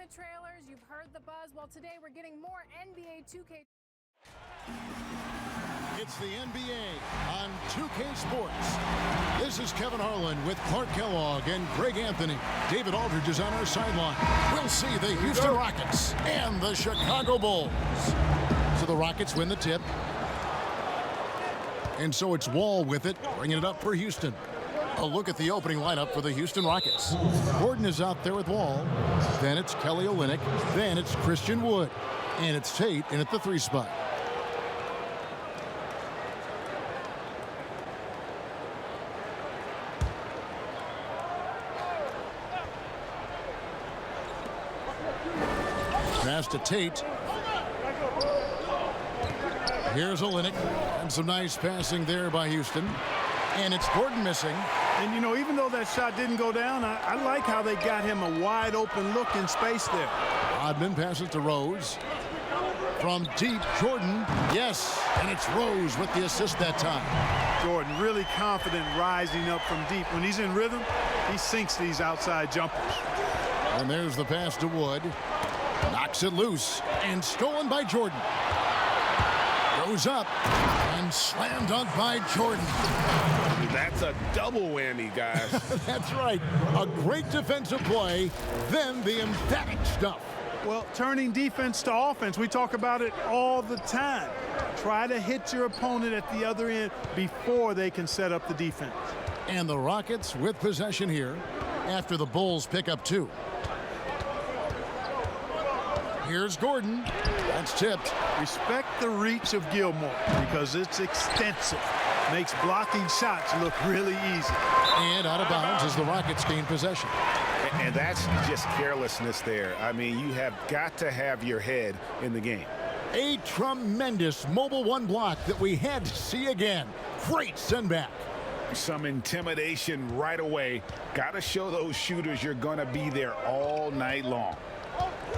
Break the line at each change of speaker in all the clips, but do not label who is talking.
the trailers, you've heard the buzz. Well, today we're getting more NBA 2K.
It's the NBA on 2K Sports. This is Kevin Harlan with Clark Kellogg and Greg Anthony. David Aldridge is on our sideline. We'll see the Houston Rockets and the Chicago Bulls. So the Rockets win the tip. And so it's Wall with it, bringing it up for Houston. A look at the opening lineup for the Houston Rockets. Gordon is out there with Wall. Then it's Kelly Olynyk. Then it's Christian Wood. And it's Tate in at the 3 spot. Pass to Tate. Here's Olynyk. And some nice passing there by Houston. And it's Gordon missing.
And, you know, even though that shot didn't go down, I like how they got him a wide open look in space there.
Rodman passes to Rose. From deep, Jordan. Yes, and it's Rose with the assist that time.
Jordan really confident rising up from deep. When he's in rhythm, he sinks these outside jumpers.
And there's the pass to Wood. Knocks it loose and stolen by Jordan. Goes up and slam dunk by Jordan.
That's a double whammy, guys.
That's right. A great defensive play, then the emphatic stuff.
Well, turning defense to offense, we talk about it all the time. Try to hit your opponent at the other end before they can set up the defense.
And the Rockets with possession here after the Bulls pick up 2. Here's Gordon. That's tipped.
Respect the reach of Gilmore because it's extensive. Makes blocking shots look really easy.
And out of bounds as the Rockets gain possession.
And that's just carelessness there. I mean, you have got to have your head in the game.
A tremendous Mobile 1 block that we had to see again. Great send back.
Some intimidation right away. Got to show those shooters you're going to be there all night long.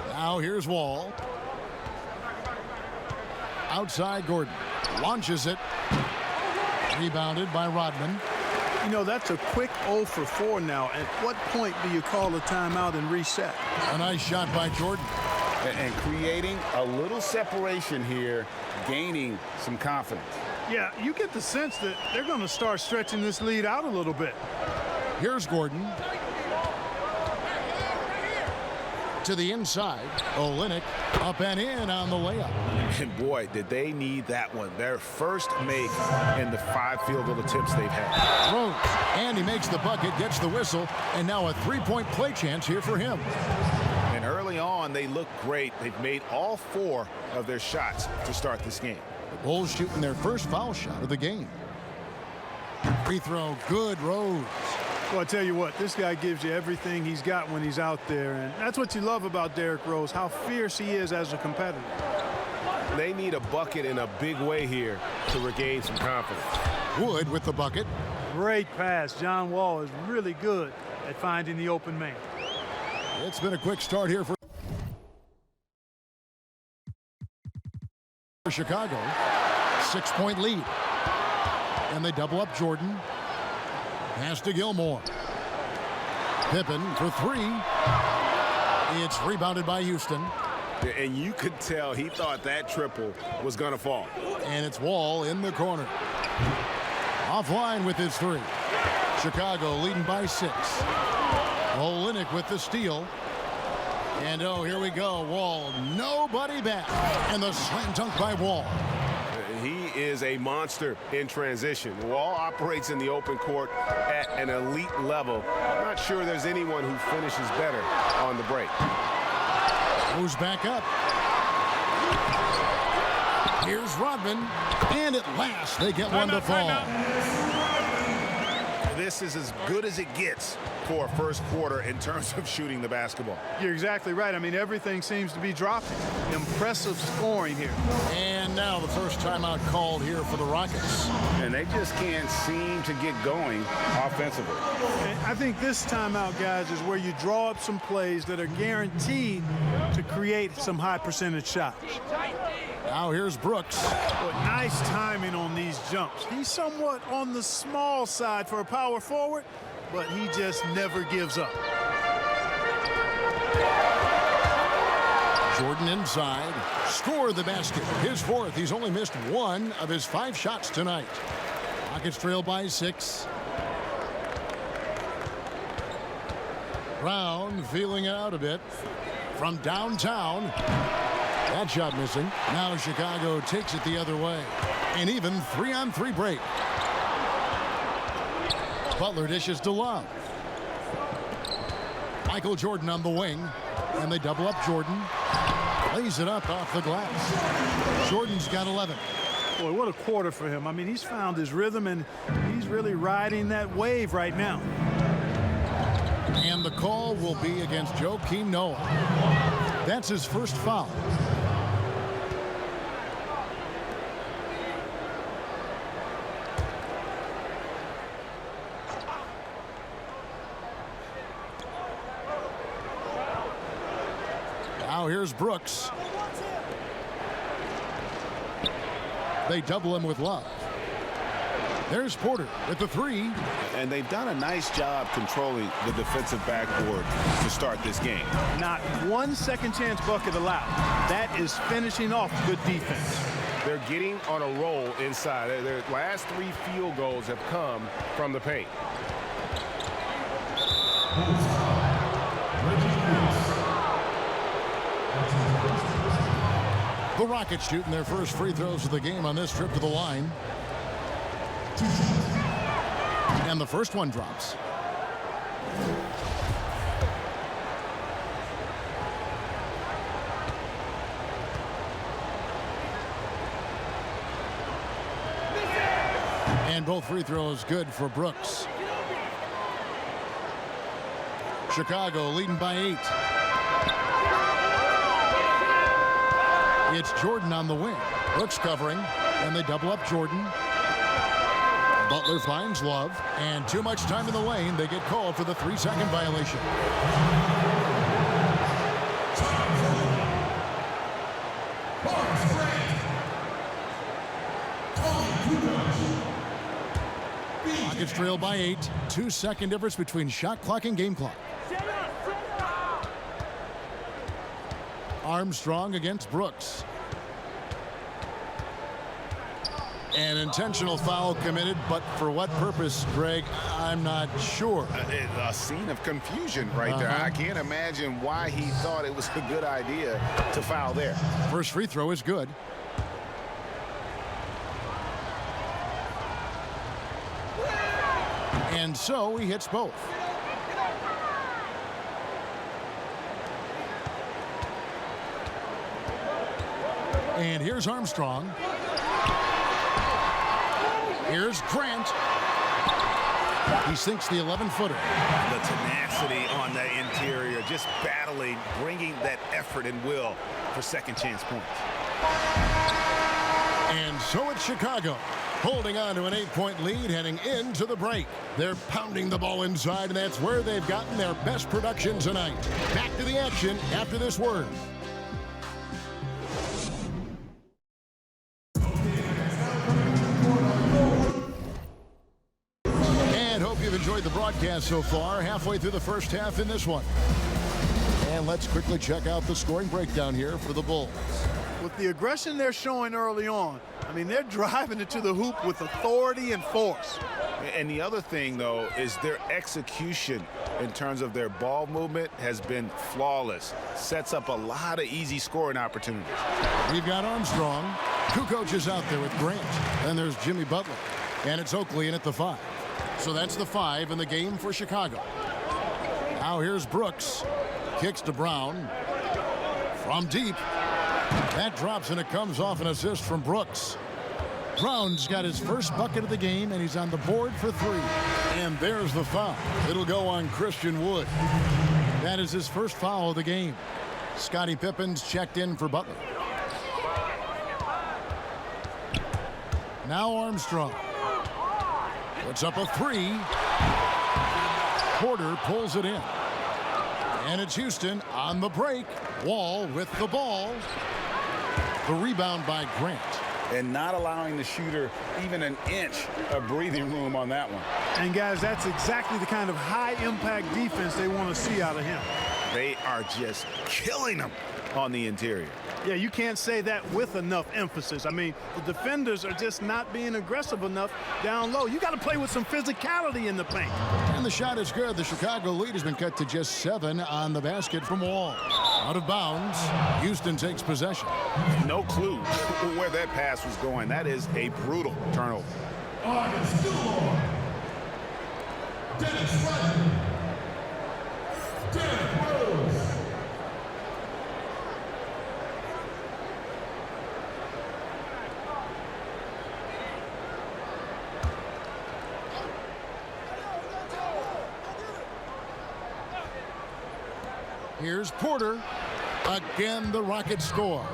Now here's Wall. Outside Gordon. Launches it. Rebounded by Rodman.
You know, that's a quick 0 for 4 now. At what point do you call a timeout and reset?
A nice shot by Jordan.
And creating a little separation here, gaining some confidence.
Yeah, you get the sense that they're going to start stretching this lead out a little bit.
Here's Gordon. To the inside. Olynyk up and in on the layup.
And boy, did they need that one. Their first make in the 5 field goal attempts they've had.
Rose. And he makes the bucket, gets the whistle, and now a 3-point play chance here for him.
And early on, they look great. They've made all 4 of their shots to start this game.
The Bulls shooting their first foul shot of the game. Free throw, good, Rose.
Well, I tell you what, this guy gives you everything he's got when he's out there, and that's what you love about Derrick Rose, how fierce he is as a competitor.
They need a bucket in a big way here to regain some confidence.
Wood with the bucket.
Great pass. John Wall is really good at finding the open man.
It's been a quick start here for Chicago. 6-point lead. And they double up Jordan. Pass to Gilmore. Pippen for 3. It's rebounded by Houston.
And you could tell he thought that triple was going to fall.
And it's Wall in the corner. Offline with his 3. Chicago leading by 6. Olynyk with the steal. And oh, here we go. Wall, nobody back. And the slam dunk by Wall.
He is a monster in transition. Wall operates in the open court at an elite level. I'm not sure there's anyone who finishes better on the break.
Moves back up. Here's Rodman. And at last, they get one to fall.
This is as good as it gets for a first quarter in terms of shooting the basketball.
You're exactly right. I mean, everything seems to be dropping. Impressive scoring here.
And now the first timeout called here for the Rockets.
And they just can't seem to get going offensively.
And I think this timeout, guys, is where you draw up some plays that are guaranteed to create some high percentage shots.
Now here's Brooks.
But nice timing on these jumps. He's somewhat on the small side for a power forward, but he just never gives up.
Jordan inside. Score the basket. His fourth. He's only missed one of his 5 shots tonight. Rockets trail by 6. Brown feeling it out a bit from downtown. That shot missing. Now Chicago takes it the other way. An even 3-on-3 break. Butler dishes to Love. Michael Jordan on the wing. And they double up Jordan. Lays it up off the glass. Jordan's got 11.
Boy, what a quarter for him. I mean, he's found his rhythm, and he's really riding that wave right now.
And the call will be against Joakim Noah. That's his first foul. Now here's Brooks. They double him with Love. There's Porter with the 3.
And they've done a nice job controlling the defensive backboard to start this game.
Not one second chance bucket allowed. That is finishing off good defense.
They're getting on a roll inside. Their last 3 field goals have come from the paint.
The Rockets shooting their first free throws of the game on this trip to the line. And the first one drops. And both free throws good for Brooks. Chicago leading by 8. It's Jordan on the wing. Brooks covering, and they double up Jordan. Butler finds Love, and too much time in the lane. They get called for the 3-second violation. Rockets trail by 8. 2-second difference between shot clock and game clock. Armstrong against Brooks. An intentional foul committed, but for what purpose, Greg, I'm not sure.
A scene of confusion right there. I can't imagine why he thought it was a good idea to foul there.
First free throw is good. And so he hits both. And here's Armstrong. Here's Grant. He sinks the 11-footer.
The tenacity on the interior, just battling, bringing that effort and will for second chance points.
And so it's Chicago, holding on to an 8-point lead heading into the break. They're pounding the ball inside, and that's where they've gotten their best production tonight. Back to the action after this word. Enjoyed the broadcast so far, halfway through the first half in this one. And let's quickly check out the scoring breakdown here for the Bulls.
With the aggression they're showing early on, I mean, they're driving it to the hoop with authority and force.
And the other thing, though, is their execution in terms of their ball movement has been flawless. Sets up a lot of easy scoring opportunities.
We've got Armstrong. Kukoc is out there with Grant. Then there's Jimmy Butler. And it's Oakley in at the 5. So that's the 5 in the game for Chicago. Now here's Brooks. Kicks to Brown. From deep. That drops, and it comes off an assist from Brooks. Brown's got his first bucket of the game, and he's on the board for 3. And there's the foul. It'll go on Christian Wood. That is his first foul of the game. Scottie Pippen's checked in for Butler. Now Armstrong. Puts up a 3. Porter pulls it in. And it's Houston on the break. Wall with the ball. The rebound by Grant.
And not allowing the shooter even an inch of breathing room on that one.
And, guys, that's exactly the kind of high-impact defense they want to see out of him.
They are just killing them on the interior.
Yeah, you can't say that with enough emphasis. I mean, the defenders are just not being aggressive enough down low. You got to play with some physicality in the paint.
And the shot is good. The Chicago lead has been cut to just 7 on the basket from Wall. Out of bounds. Houston takes possession.
No clue where that pass was going. That is a brutal turnover.
Here's Porter. Again, the Rockets score.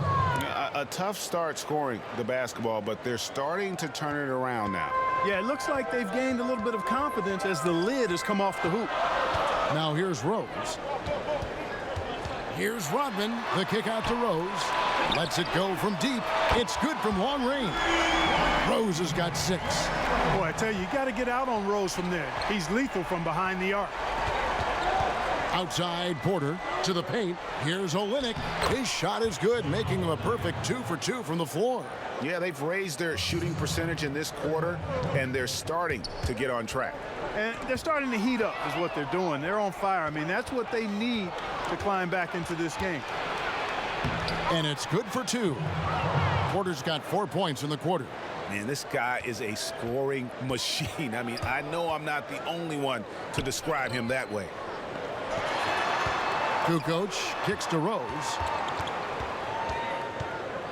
A tough start scoring the basketball, but they're starting to turn it around now.
Yeah, it looks like they've gained a little bit of confidence as the lid has come off the hoop.
Now here's Rose. Here's Rodman. The kick out to Rose. Lets it go from deep. It's good from long range. Rose has got 6.
Boy, I tell you, you got to get out on Rose from there. He's lethal from behind the arc.
Outside Porter to the paint. Here's Olynyk. His shot is good, making him a perfect 2 for 2 from the floor.
Yeah, they've raised their shooting percentage in this quarter, and they're starting to get on track.
And they're starting to heat up is what they're doing. They're on fire. I mean, that's what they need to climb back into this game.
And it's good for 2. Porter's got 4 points in the quarter.
Man, this guy is a scoring machine. I mean, I know I'm not the only one to describe him that way.
Kukoc kicks to Rose.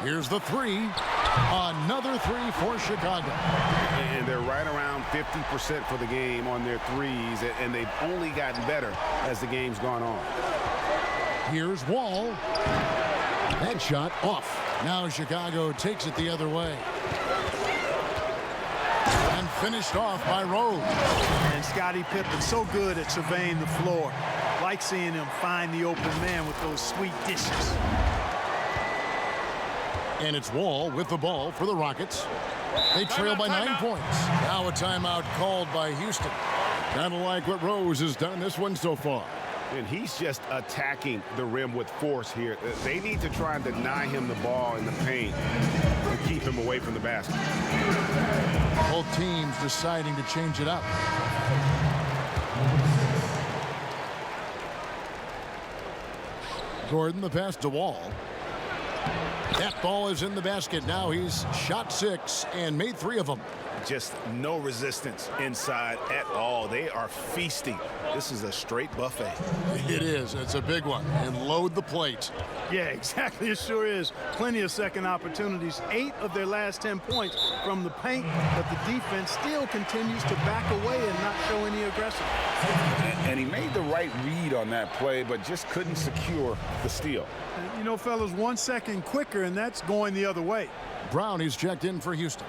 Here's the 3. Another 3 for Chicago.
And they're right around 50% for the game on their threes, and they've only gotten better as the game's gone on.
Here's Wall. That shot off. Now Chicago takes it the other way. And finished off by Rose.
And Scottie Pippen so good at surveying the floor. Like seeing him find the open man with those sweet dishes.
And it's Wall with the ball for the Rockets. They trail by 9 points. Now a timeout called by Houston. Kind of like what Rose has done this one so far.
And he's just attacking the rim with force here. They need to try and deny him the ball in the paint to keep him away from the basket.
Both teams deciding to change it up. Gordon, the pass to Wall. That ball is in the basket. Now he's shot 6 and made 3 of them.
Just no resistance inside at all. They are feasting. This is a straight buffet.
It is. It's a big one. And load the plate.
Yeah, exactly. It sure is. Plenty of second opportunities. 8 of their last 10 points from the paint, but the defense still continues to back away and not show any aggression.
And he made the right read on that play, but just couldn't secure the steal.
And, you know, fellas, 1 second quicker, and that's going the other way.
Brown is checked in for Houston.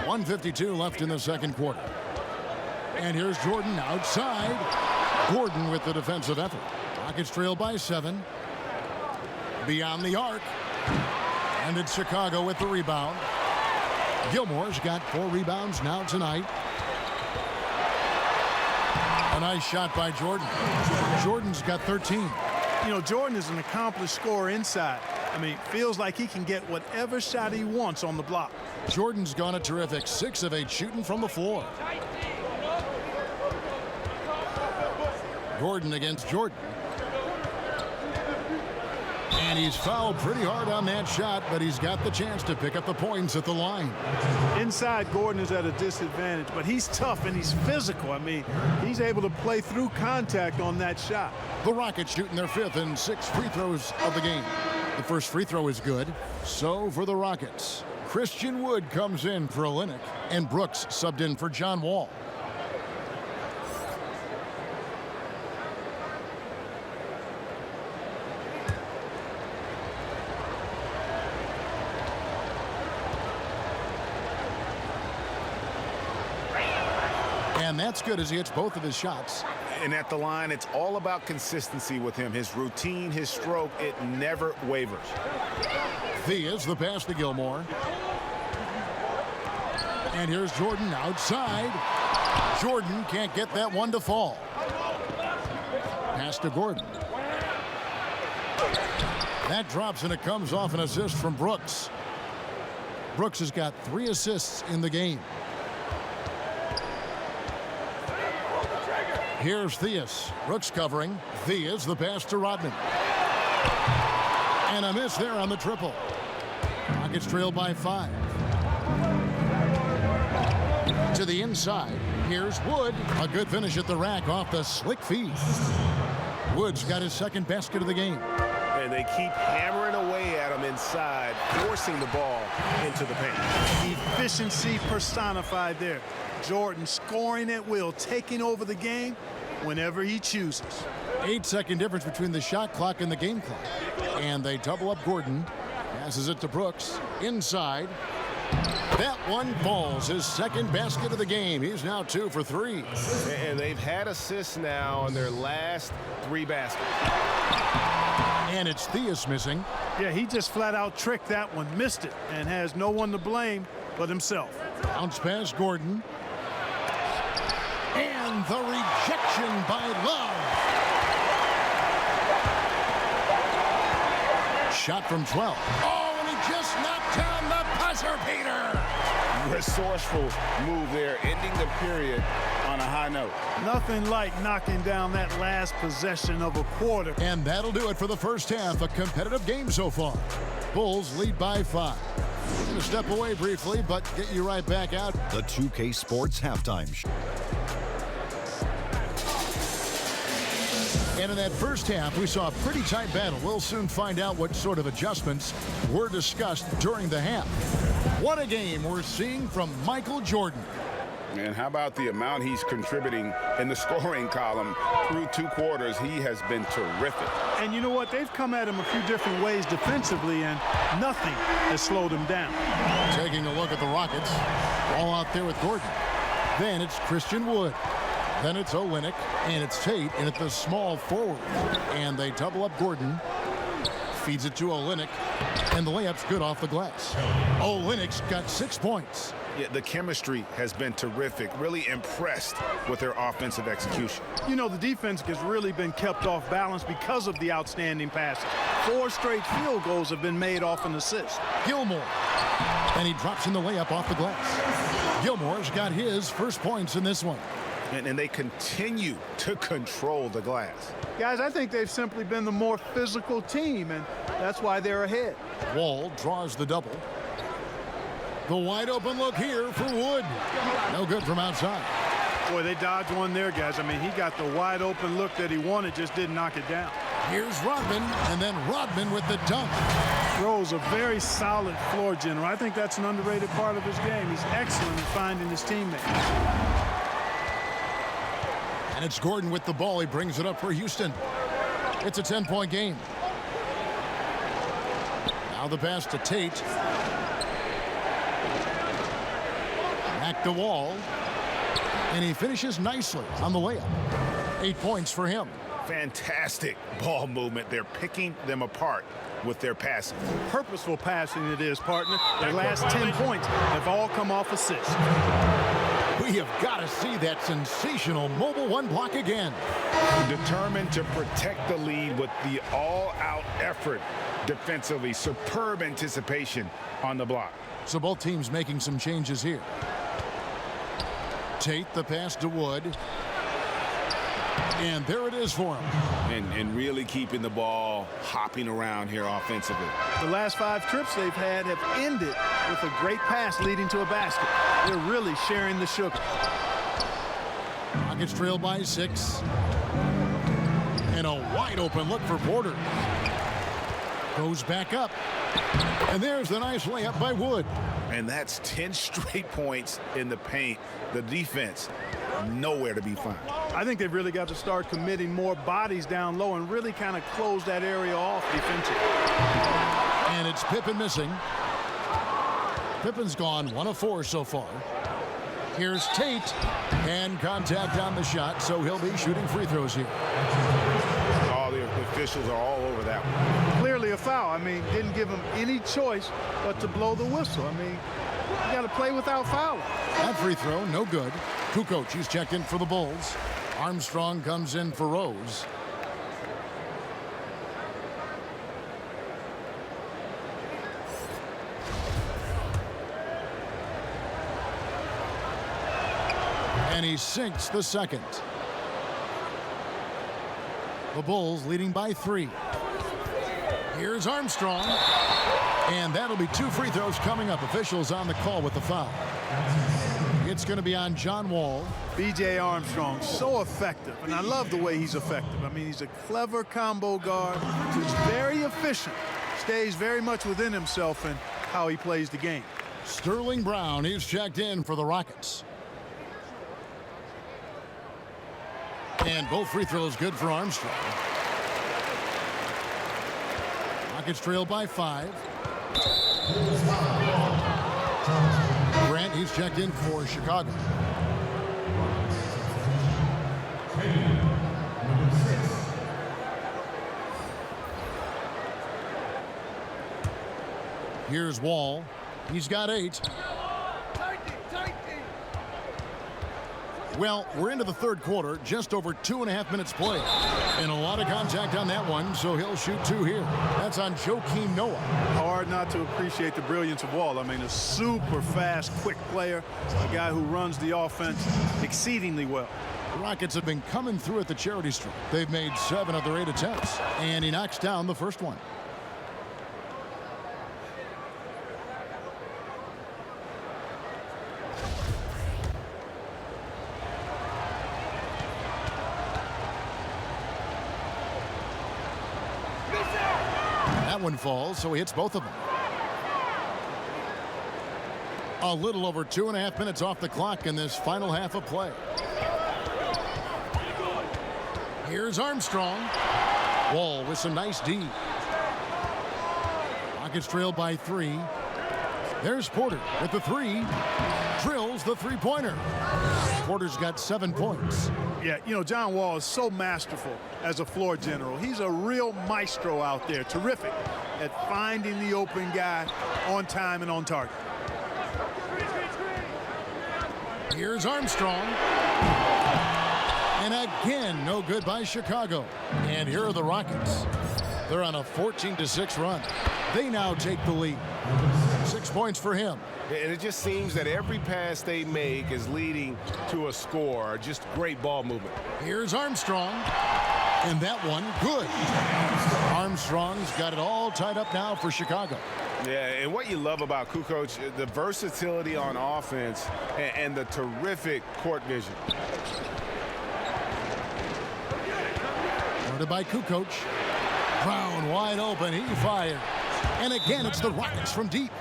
1:52 left in the second quarter. And here's Jordan outside. Gordon with the defensive effort. Rockets trail by 7. Beyond the arc. And it's Chicago with the rebound. Gilmore's got 4 rebounds now tonight. A nice shot by Jordan. Jordan's got 13.
You know, Jordan is an accomplished scorer inside. I mean, feels like he can get whatever shot he wants on the block.
Jordan's gone a terrific 6 of 8 shooting from the floor. Gordon against Jordan. And he's fouled pretty hard on that shot, but he's got the chance to pick up the points at the line.
Inside, Gordon is at a disadvantage, but he's tough and he's physical. I mean, he's able to play through contact on that shot.
The Rockets shooting their 5th and 6th free throws of the game. The first free throw is good. So for the Rockets, Christian Wood comes in for Olynyk, and Brooks subbed in for John Wall. And that's good as he hits both of his shots.
And at the line, it's all about consistency with him. His routine, his stroke, it never wavers.
Thea's the pass to Gilmore. And here's Jordan outside. Jordan can't get that one to fall. Pass to Gordon. That drops, and it comes off an assist from Brooks. Brooks has got 3 assists in the game. Here's Theus. Brooks covering. Theus, the pass to Rodman. And a miss there on the triple. Rockets trail by 5. To the inside. Here's Wood. A good finish at the rack off the slick feed. Wood's got his second basket of the game.
And they keep hammering away at him inside, forcing the ball into the paint.
Efficiency personified there. Jordan scoring at will, taking over the game whenever he chooses.
8-second difference between the shot clock and the game clock. And they double up Gordon. Passes it to Brooks. Inside. That one falls. His second basket of the game. He's now 2 for 3.
And they've had assists now on their last 3 baskets.
And it's Theus missing.
Yeah, he just flat out tricked that one, missed it, and has no one to blame but himself.
Bounce pass Gordon. And the rejection by Love. Shot from 12. Oh, and he just knocked down the buzzer beater.
Resourceful move there, ending the period on a high note.
Nothing like knocking down that last possession of a quarter.
And that'll do it for the first half. A competitive game so far. Bulls lead by 5. I'm going to step away briefly, but get you right back out.
The 2K Sports Halftime Show.
And in that first half, we saw a pretty tight battle. We'll soon find out what sort of adjustments were discussed during the half. What a game we're seeing from Michael Jordan.
And how about the amount he's contributing in the scoring column through 2 quarters? He has been terrific.
And you know what? They've come at him a few different ways defensively, and nothing has slowed him down.
Taking a look at the Rockets. All out there with Gordon. Then it's Christian Wood. Then it's Olynyk, and it's Tate, and it's the small forward. And they double up Gordon. Feeds it to Olynyk, and the layup's good off the glass. Olynyk's got 6 points.
Yeah, the chemistry has been terrific. Really impressed with their offensive execution.
You know, the defense has really been kept off balance because of the outstanding passes. 4 straight field goals have been made off an assist.
Gilmore, and he drops in the layup off the glass. Gilmore's got his first points in this one.
And they continue to control the glass.
Guys, I think they've simply been the more physical team, and that's why they're ahead.
Wall draws the double. The wide open look here for Wood. No good from outside.
Boy, they dodged one there, guys. I mean, he got the wide open look that he wanted, just didn't knock it down.
Here's Rodman, and then Rodman with the dunk.
Rose, a very solid floor general. I think that's an underrated part of his game. He's excellent at finding his teammates.
And it's Gordon with the ball. He brings it up for Houston. It's a 10-point game. Now the pass to Tate. Back to Wall. And he finishes nicely on the layup. 8 points for him.
Fantastic ball movement. They're picking them apart with their passing.
Purposeful passing it is, partner. Their last 10 points have all come off assists.
We have got to see that sensational mobile 1 block again.
Determined to protect the lead with the all-out effort defensively. Superb anticipation on the block.
So both teams making some changes here. Tate, the pass to Wood. And there it is for him.
And really keeping the ball hopping around here offensively.
The last 5 trips they've had have ended with a great pass leading to a basket. They're really sharing the sugar.
Rockets trail by 6. And a wide open look for Porter. Goes back up. And there's the nice layup by Wood.
And that's 10 straight points in the paint. The defense nowhere to be found.
I think they've really got to start committing more bodies down low and really kind of close that area off defensively.
And it's Pippen missing. Pippen's gone 1 of 4 so far. Here's Tate, and contact on the shot, so he'll be shooting free throws here.
All the officials are all over that one.
Clearly a foul. I mean, didn't give him any choice but to blow the whistle. I mean, you got to play without fouling.
That free throw, no good. Kukoc, he's checked in for the Bulls. Armstrong comes in for Rose. And he sinks the second. The Bulls leading by 3. Here's Armstrong. And that'll be 2 free throws coming up. Officials on the call with the foul. It's going to be on John Wall.
B.J. Armstrong, so effective, and I love the way he's effective. I mean, he's a clever combo guard. He's very efficient, stays very much within himself in how he plays the game.
Sterling Brown, he's checked in for the Rockets. And both free throws good for Armstrong. Rockets trail by 5. Grant, he's checked in for Chicago. Here's Wall. He's got 8. Well, we're into the third quarter, just over 2.5 minutes played. And a lot of contact on that one, so he'll shoot 2 here. That's on Joakim Noah.
Hard not to appreciate the brilliance of Wall. I mean, a super fast, quick player, a guy who runs the offense exceedingly well.
The Rockets have been coming through at the charity stripe. They've made 7 of their 8 attempts, and he knocks down the first one. That one falls, so he hits both of them. A little over 2.5 minutes off the clock in this final half of play. Here's Armstrong. Wall with some nice D. Rockets trail by 3. There's Porter with the 3. Drills the three-pointer. Porter's got 7 points.
Yeah, you know, John Wall is so masterful as a floor general. He's a real maestro out there, terrific at finding the open guy on time and on target.
Here's Armstrong. And again, no good by Chicago. And here are the Rockets. They're on a 14-6 run. They now take the lead. 6 points for him.
And it just seems that every pass they make is leading to a score. Just great ball movement.
Here's Armstrong. And that one, good. Armstrong's got it all tied up now for Chicago.
Yeah, and what you love about Kukoc, the versatility on offense and the terrific court vision.
Guarded by Kukoc. Brown wide open. He fires. And again, it's the Rockets from deep.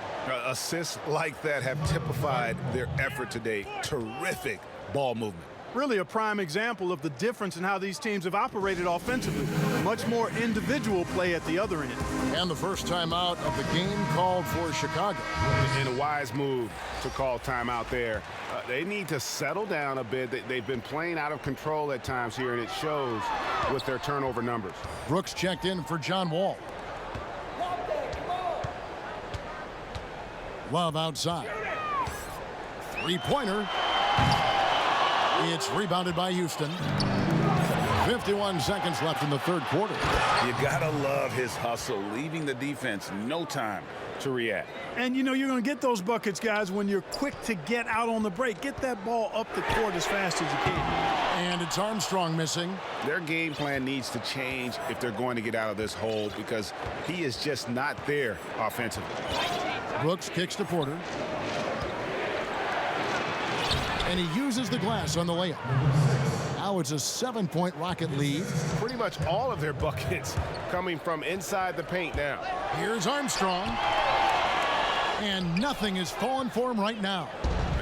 Assists like that have typified their effort today. Terrific ball movement.
Really a prime example of the difference in how these teams have operated offensively. Much more individual play at the other end.
And the first timeout of the game called for Chicago.
And a wise move to call timeout there. They need to settle down a bit. They've been playing out of control at times here, and it shows with their turnover numbers.
Brooks checked in for John Wall. Love outside. Three-pointer. It's rebounded by Houston. 51 seconds left in the third quarter.
You gotta love his hustle, leaving the defense no time to react.
And you know you're going to get those buckets, guys, when you're quick to get out on the break. Get that ball up the court as fast as you can.
And it's Armstrong missing.
Their game plan needs to change if they're going to get out of this hole, because he is just not there offensively.
Brooks kicks to Porter. And he uses the glass on the layup. Now it's a 7-point Rocket lead.
Pretty much all of their buckets coming from inside the paint now.
Here's Armstrong. And nothing is falling for him right now.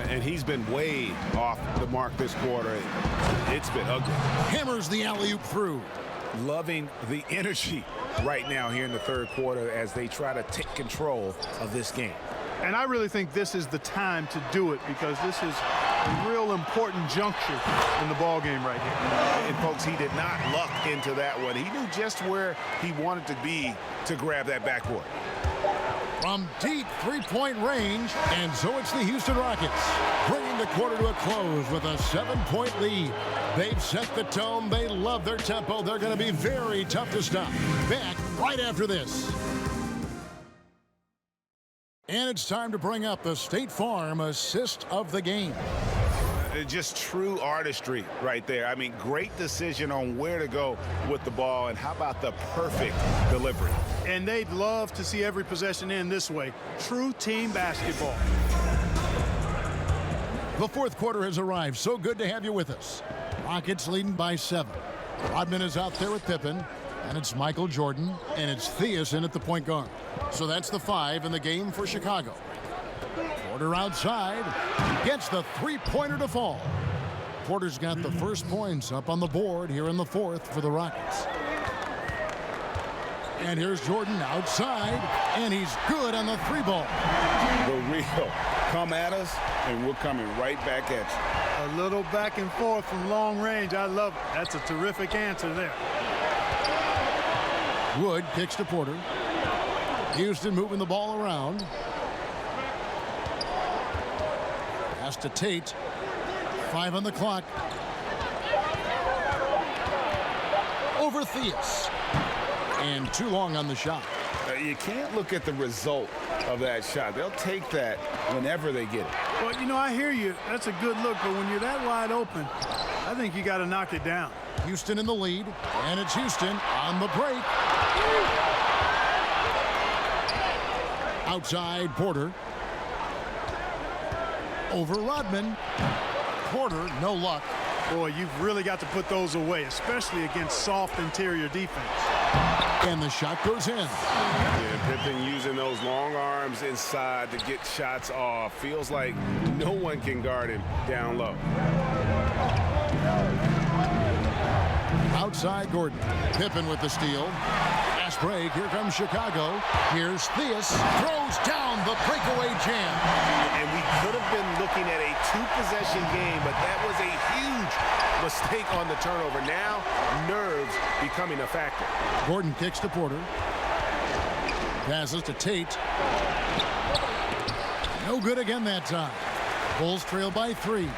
And he's been way off the mark this quarter. It's been ugly.
Hammers the alley-oop through.
Loving the energy right now here in the third quarter as they try to take control of this game.
And I really think this is the time to do it, because this is a real important juncture in the ball game right here.
And folks, he did not luck into that one. He knew just where he wanted to be to grab that backboard.
From deep three-point range, and so it's the Houston Rockets bringing the quarter to a close with a 7-point lead. They've set the tone. They love their tempo. They're going to be very tough to stop. Back right after this. And it's time to bring up the State Farm assist of the game.
Just true artistry right there. I mean, great decision on where to go with the ball, and how about the perfect delivery?
And they'd love to see every possession end this way. True team basketball.
The fourth quarter has arrived. So good to have you with us. Rockets leading by 7. Rodman is out there with Pippen, and it's Michael Jordan, and it's Theus in at the point guard. So that's the 5 in the game for Chicago. Porter outside, gets the three-pointer to fall. Porter's got the first points up on the board here in the fourth for the Rockets. And here's Jordan outside, and he's good on the 3-ball.
The real come at us, and we're coming right back at you.
A little back and forth from long range. I love it. That's a terrific answer there.
Wood kicks to Porter. Houston moving the ball around. Pass to Tate. 5 on the clock. Over Theus. And too long on the shot.
You can't look at the result of that shot. They'll take that whenever they get it.
Well, you know, I hear you. That's a good look, but when you're that wide open, I think you got to knock it down.
Houston in the lead, and it's Houston on the break. Outside, Porter. Over Rodman. Porter, no luck.
Boy, you've really got to put those away, especially against soft interior defense.
And the shot goes in.
Yeah, Pippen using those long arms inside to get shots off. Feels like no one can guard him down low.
Outside, Gordon. Pippen with the steal. Fast break. Here comes Chicago. Here's Theus. Throws down the breakaway jam.
And we could have been looking at a two-possession game, but that was a huge mistake on the turnover. Now, nerves becoming a factor.
Gordon kicks to Porter. Passes to Tate. No good again that time. Bulls trail by 3.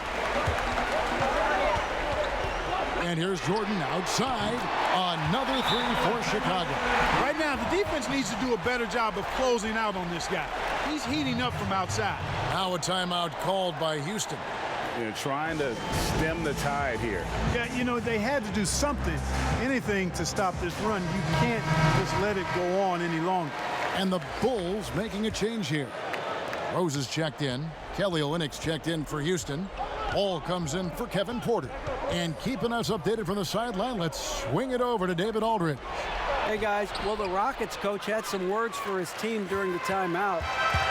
And here's Jordan outside. Another 3 for Chicago.
Right now, the defense needs to do a better job of closing out on this guy. He's heating up from outside.
Now a timeout called by Houston.
You know, trying to stem the tide here.
Yeah, you know, they had to do something, anything to stop this run. You can't just let it go on any longer.
And the Bulls making a change here. Rose is checked in. Kelly Olynyk's checked in for Houston. Ball comes in for Kevin Porter. And keeping us updated from the sideline, let's swing it over to David Aldridge.
Hey guys, well, the Rockets coach had some words for his team during the timeout.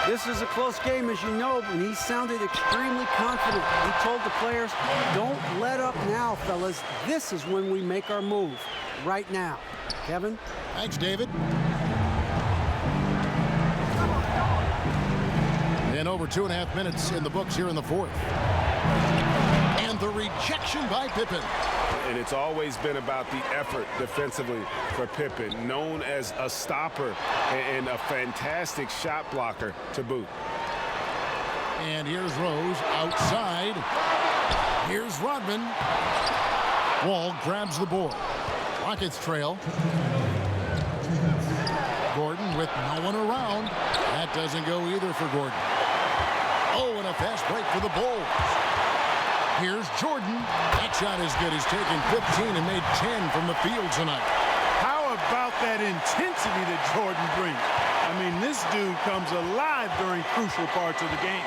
This is a close game, as you know, and he sounded extremely confident. He told the players, don't let up now, fellas. This is when we make our move, right now. Kevin?
Thanks, David. And over 2.5 minutes in the books here in the fourth. And the rejection by Pippen.
And it's always been about the effort defensively for Pippen, known as a stopper and a fantastic shot blocker to boot.
And here's Rose outside. Here's Rodman. Wall grabs the board. Rockets trail. Gordon with no one around. That doesn't go either for Gordon. Oh, and a fast break for the Bulls. Here's Jordan. That shot is good. He's taken 15 and made 10 from the field tonight.
How about that intensity that Jordan brings? I mean, this dude comes alive during crucial parts of the game.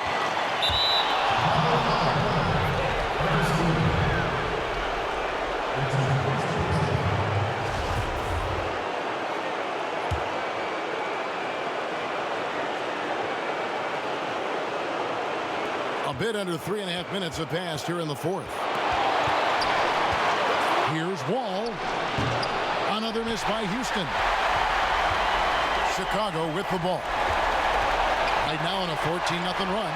A bit under 3.5 minutes have passed here in the fourth. Here's Wall. Another miss by Houston. Chicago with the ball. Right now on a 14-0 run.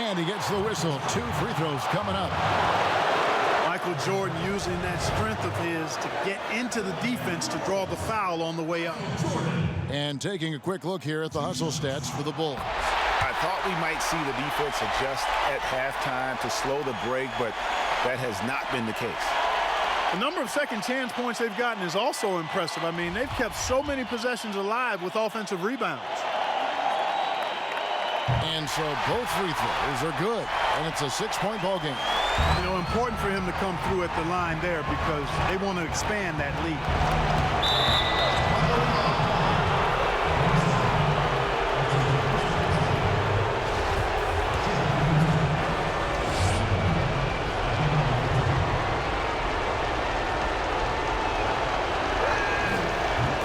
And he gets the whistle. 2 free throws coming up.
Michael Jordan using that strength of his to get into the defense to draw the foul on the way up.
And taking a quick look here at the hustle stats for the Bulls.
I thought we might see the defense adjust at halftime to slow the break, but that has not been the case.
The number of second chance points they've gotten is also impressive. I mean, they've kept so many possessions alive with offensive rebounds.
And so both free throws are good, and it's a 6-point ball game.
You know, important for him to come through at the line there because they want to expand that lead.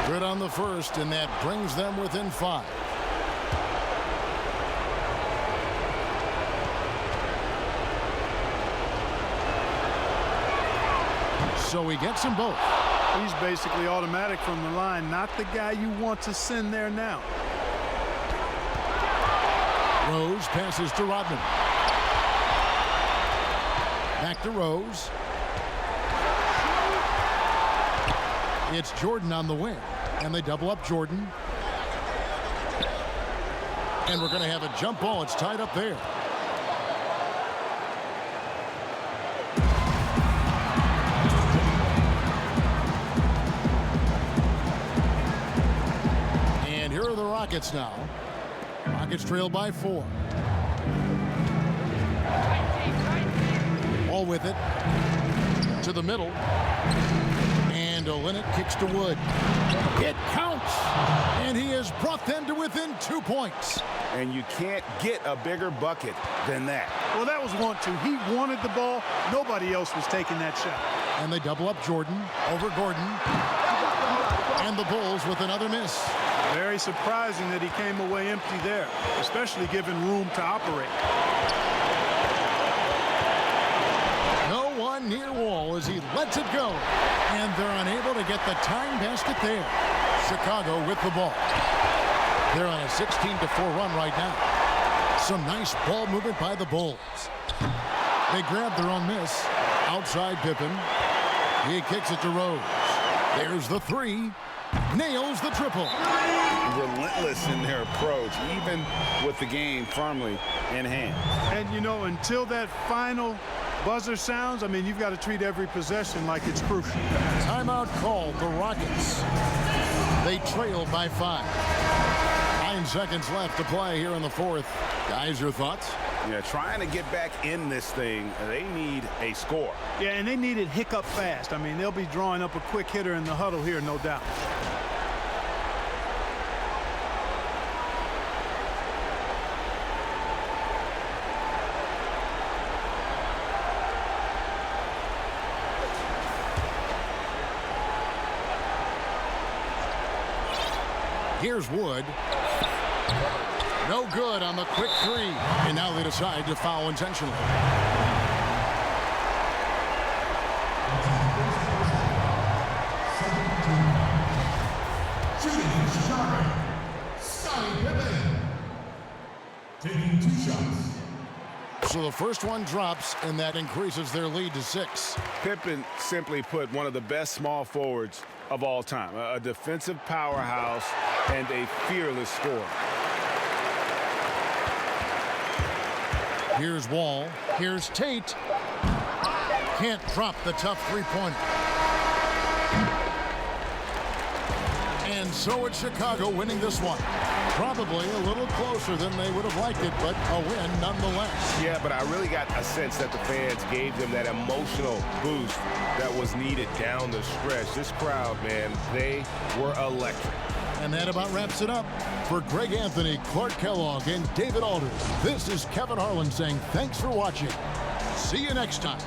Good on the first, and that brings them within 5. So he gets them both.
He's basically automatic from the line, not the guy you want to send there now.
Rose passes to Rodman. Back to Rose. It's Jordan on the wing, and they double up Jordan. And we're going to have a jump ball. It's tied up there. And here are the Rockets now. Rockets trail by 4. Ball with it. To the middle. And Olynyk kicks to Wood. It counts! And he has brought them to within 2 points.
And you can't get a bigger bucket than that.
Well, that was 1-2. He wanted the ball. Nobody else was taking that shot.
And they double up Jordan over Gordon. And the Bulls with another miss.
Very surprising that he came away empty there, especially given room to operate.
No one near Wall as he lets it go. And they're unable to get the tying basket there. Chicago with the ball. They're on a 16-4 run right now. Some nice ball movement by the Bulls. They grab their own miss. Outside Pippen. He kicks it to Rose. There's the 3. Nails the triple.
Relentless in their approach, even with the game firmly in hand.
And, you know, until that final buzzer sounds, I mean, you've got to treat every possession like it's crucial.
Timeout called the Rockets. They trail by 5. 9 seconds left to play here in the 4th. Guys, your thoughts?
Yeah, trying to get back in this thing, they need a score.
Yeah, and they need it hiccup fast. I mean, they'll be drawing up a quick hitter in the huddle here, no doubt.
Here's Wood. No good on the quick 3. And now they decide to foul intentionally.
Taking 2 shots.
So the first one drops, and that increases their lead to 6.
Pippen simply put one of the best small forwards of all time. A defensive powerhouse and a fearless scorer.
Here's Wall. Here's Tate. Can't drop the tough 3-pointer. And so it's Chicago winning this one. Probably a little closer than they would have liked it, but a win nonetheless.
Yeah, but I really got a sense that the fans gave them that emotional boost that was needed down the stretch. This crowd, man, they were electric.
And that about wraps it up. For Greg Anthony, Clark Kellogg, and David Alders, this is Kevin Harlan saying thanks for watching. See you next time.